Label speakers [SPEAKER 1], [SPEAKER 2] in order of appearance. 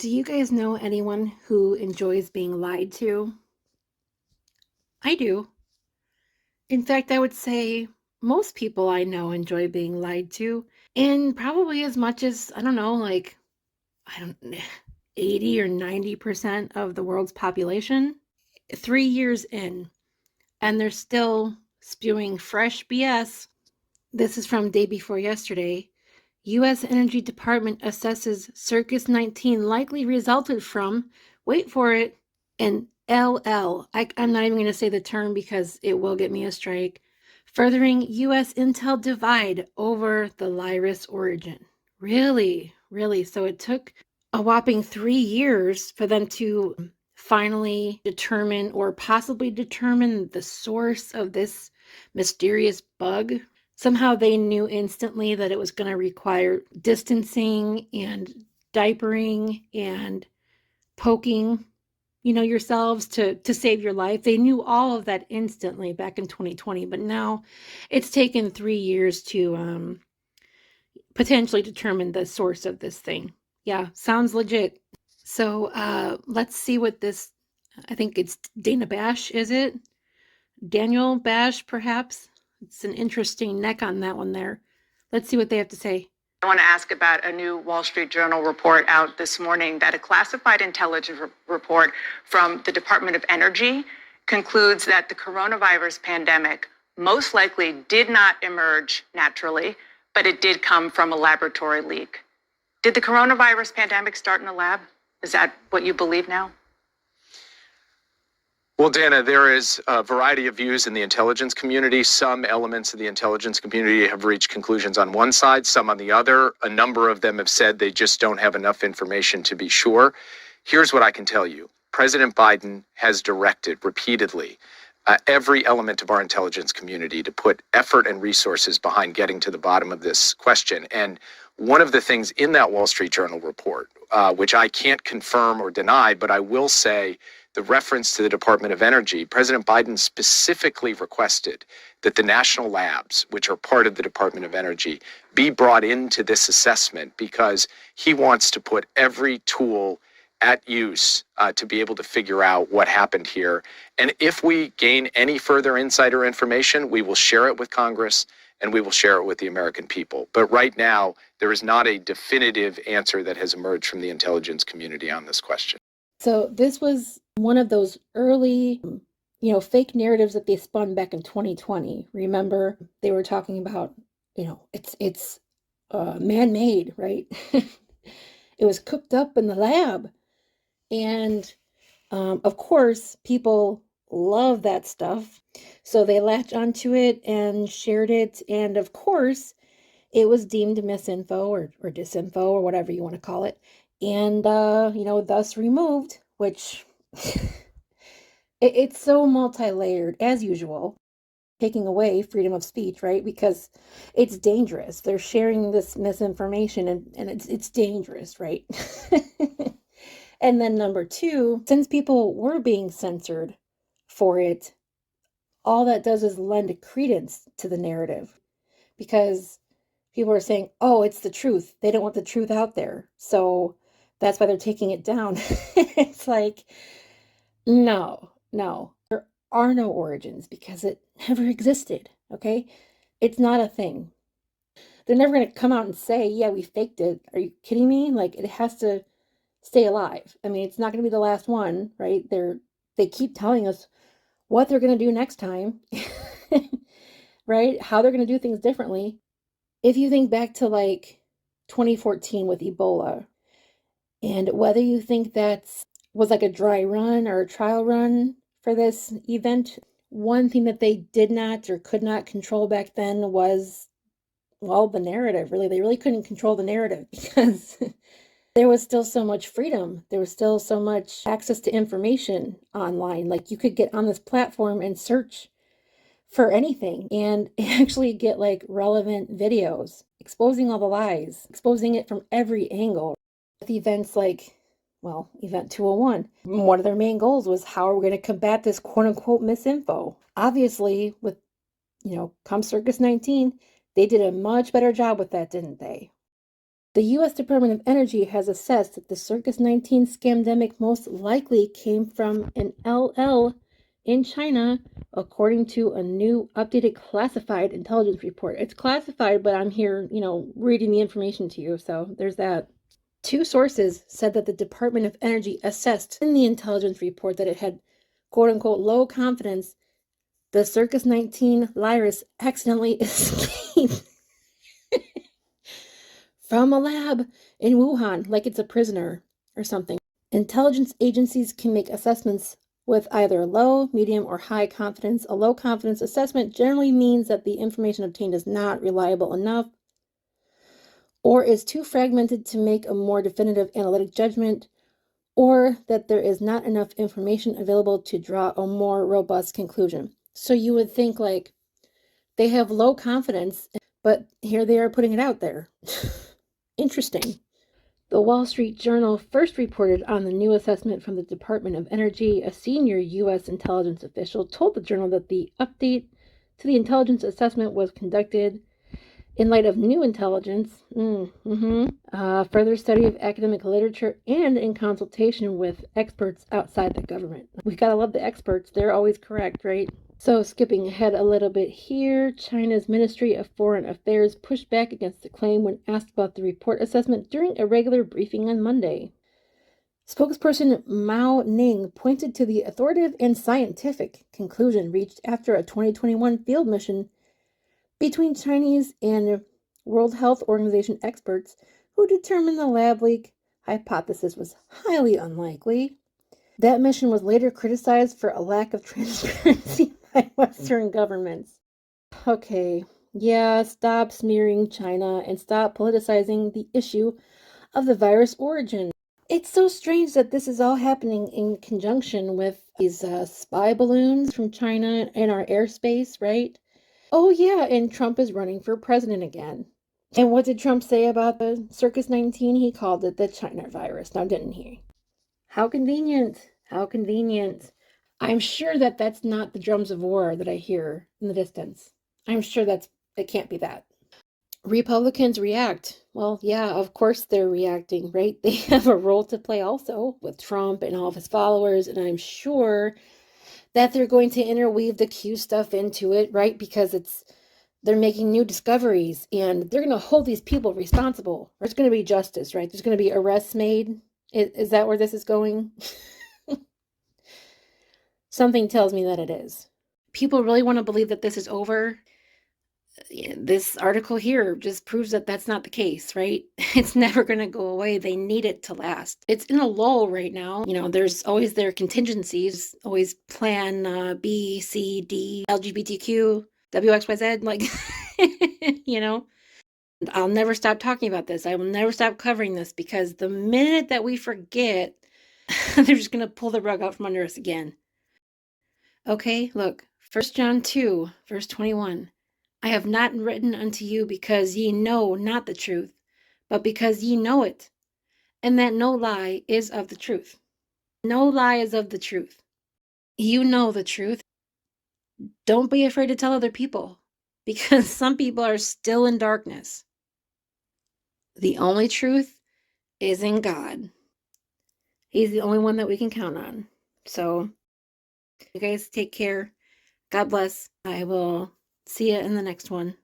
[SPEAKER 1] Do you guys know anyone who enjoys being lied to? I do. In fact, I would say most people I know enjoy being lied to, and probably as much as, I don't know, like, I don't 80 or 90% of the world's population. 3 years in, and they're still spewing fresh BS. This is from day before yesterday. U.S. Energy Department assesses Circus 19 likely resulted from, wait for it, an LL. I'm not even going to say the term because it will get me a strike. Furthering U.S. intel divide over the virus origin. Really? Really? So it took a whopping 3 years for them to finally determine or possibly determine the source of this mysterious bug. Somehow they knew instantly that it was going to require distancing and diapering and poking, yourselves to save your life. They knew all of that instantly back in 2020, but now it's taken 3 years to potentially determine the source of this thing. Yeah, sounds legit. So let's see what this, I think it's Dana Bash, is it? Daniel Bash, perhaps? It's an interesting neck on that one there. Let's see what they have to say.
[SPEAKER 2] I want to ask about a new Wall Street Journal report out this morning that a classified intelligence report from the Department of Energy concludes that the coronavirus pandemic most likely did not emerge naturally, but it did come from a laboratory leak. Did the coronavirus pandemic start in a lab? Is that what you believe now?
[SPEAKER 3] Well, Dana, there is a variety of views in the intelligence community. Some elements of the intelligence community have reached conclusions on one side, some on the other. A number of them have said they just don't have enough information to be sure. Here's what I can tell you. President Biden has directed repeatedly every element of our intelligence community to put effort and resources behind getting to the bottom of this question. And one of the things in that Wall Street Journal report, which I can't confirm or deny, but I will say, the reference to the Department of Energy, President Biden specifically requested that the national labs, which are part of the Department of Energy, be brought into this assessment because he wants to put every tool at use to be able to figure out what happened here. And if we gain any further insider information, we will share it with Congress and we will share it with the American people. But right now, there is not a definitive answer that has emerged from the intelligence community on this question.
[SPEAKER 1] So this was one of those early, fake narratives that they spun back in 2020. Remember, they were talking about, it's man-made, right? It was cooked up in the lab. And of course, people love that stuff. So they latched onto it and shared it. And of course, it was deemed misinfo or disinfo or whatever you want to call it. And, thus removed, which it's so multi-layered as usual, taking away freedom of speech, right? Because it's dangerous. They're sharing this misinformation and it's dangerous, right? And then number two, since people were being censored for it, all that does is lend credence to the narrative because people are saying, oh, it's the truth. They don't want the truth out there. So that's why they're taking it down. It's like, no. There are no origins because it never existed, okay? It's not a thing. They're never going to come out and say, yeah, we faked it. Are you kidding me? Like, it has to stay alive. I mean, it's not going to be the last one, right? They keep telling us what they're going to do next time, right? How they're going to do things differently. If you think back to like 2014 with Ebola, and whether you think that was like a dry run or a trial run for this event, one thing that they did not or could not control back then was, well, the narrative, really. They really couldn't control the narrative because there was still so much freedom. There was still so much access to information online. Like you could get on this platform and search for anything and actually get like relevant videos, exposing all the lies, exposing it from every angle. With events like, well, Event 201, one of their main goals was how are we going to combat this quote unquote misinfo? Obviously, with, come Circus 19, they did a much better job with that, didn't they? The U.S. Department of Energy has assessed that the Circus 19 scamdemic most likely came from an LL in China, according to a new updated classified intelligence report. It's classified, but I'm here, reading the information to you, so there's that. Two sources said that the Department of Energy assessed in the intelligence report that it had, quote-unquote, low confidence the Circus 19 virus accidentally escaped from a lab in Wuhan, like it's a prisoner or something. Intelligence agencies can make assessments with either low, medium, or high confidence. A low confidence assessment generally means that the information obtained is not reliable enough or is too fragmented to make a more definitive analytic judgment, or that there is not enough information available to draw a more robust conclusion. So you would think like they have low confidence, but here they are putting it out there. Interesting. The Wall Street Journal first reported on the new assessment from the Department of Energy. A senior U.S. intelligence official told the journal that the update to the intelligence assessment was conducted in light of new intelligence, further study of academic literature, and in consultation with experts outside the government. We gotta love the experts. They're always correct, right? So skipping ahead a little bit here, China's Ministry of Foreign Affairs pushed back against the claim when asked about the report assessment during a regular briefing on Monday. Spokesperson Mao Ning pointed to the authoritative and scientific conclusion reached after a 2021 field mission between Chinese and World Health Organization experts who determined the lab leak hypothesis was highly unlikely. That mission was later criticized for a lack of transparency by Western governments. Okay, yeah, stop smearing China and stop politicizing the issue of the virus origin. It's so strange that this is all happening in conjunction with these spy balloons from China in our airspace, right? Oh yeah, and Trump is running for president again. And what did Trump say about the Circus 19? He called it the China virus, now didn't he? How convenient. How convenient. I'm sure that that's not the drums of war that I hear in the distance. I'm sure it can't be that. Republicans react. Well, yeah, of course they're reacting, right? They have a role to play also with Trump and all of his followers, and I'm sure that they're going to interweave the Q stuff into it, right? Because they're making new discoveries and they're going to hold these people responsible. There's going to be justice, right? There's going to be arrests made. Is that where this is going? Something tells me that it is. People really want to believe that this is over. This article here just proves that that's not the case, right? It's never going to go away. They need it to last. It's in a lull right now. There's always their contingencies, always plan B, C, D, LGBTQ, WXYZ, like, I'll never stop talking about this. I will never stop covering this because the minute that we forget, they're just going to pull the rug out from under us again. Okay, look, 1 John 2, verse 21. I have not written unto you because ye know not the truth, but because ye know it, and that no lie is of the truth. No lie is of the truth. You know the truth. Don't be afraid to tell other people, because some people are still in darkness. The only truth is in God. He's the only one that we can count on. So, you guys take care. God bless. I will see you in the next one.